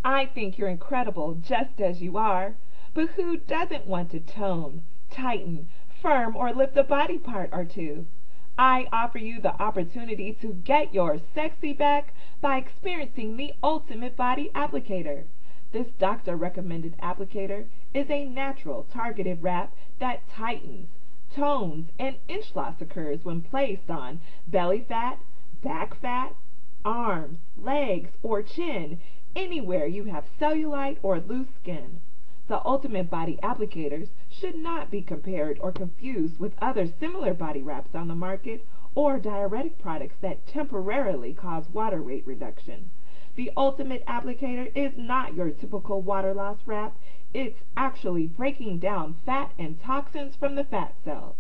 I think you're incredible just as you are, but who doesn't want to tone, tighten, firm, or lift a body part or two? I offer you the opportunity to get your sexy back by experiencing the Ultimate Body Applicator. This doctor-recommended applicator is a natural targeted wrap that tightens, tones, and inch loss occurs when placed on belly fat, back fat, arms, legs, or chin, anywhere you have cellulite or loose skin. The Ultimate Body Applicators should not be compared or confused with other similar body wraps on the market or diuretic products that temporarily cause water weight reduction. The Ultimate Applicator is not your typical water loss wrap. It's actually breaking down fat and toxins from the fat cells.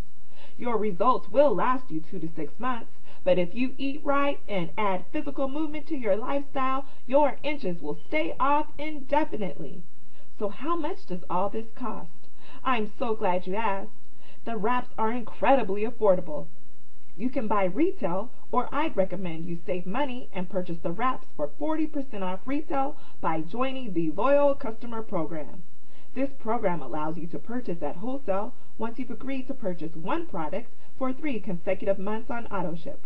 Your results will last you 2 to 6 months, but if you eat right and add physical movement to your lifestyle, your inches will stay off indefinitely. So how much does all this cost? I'm so glad you asked. The wraps are incredibly affordable. You can buy retail, or I'd recommend you save money and purchase the wraps for 40% off retail by joining the Loyal Customer Program. This program allows you to purchase at wholesale once you've agreed to purchase one product for 3 consecutive months on AutoShip.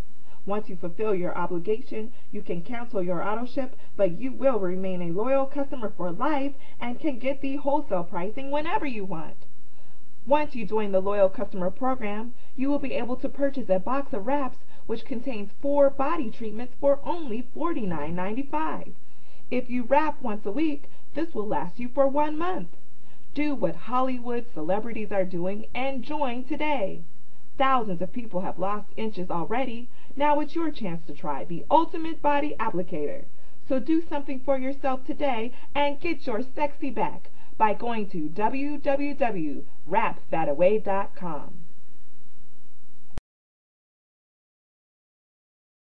Once you fulfill your obligation, you can cancel your AutoShip, but you will remain a loyal customer for life and can get the wholesale pricing whenever you want. Once you join the Loyal Customer Program, you will be able to purchase a box of wraps which contains 4 body treatments for only $49.95. If you wrap once a week, this will last you for 1 month. Do what Hollywood celebrities are doing and join today. Thousands of people have lost inches already. Now it's your chance to try the Ultimate Body Applicator. So do something for yourself today and get your sexy back by going to www.wrapthataway.com.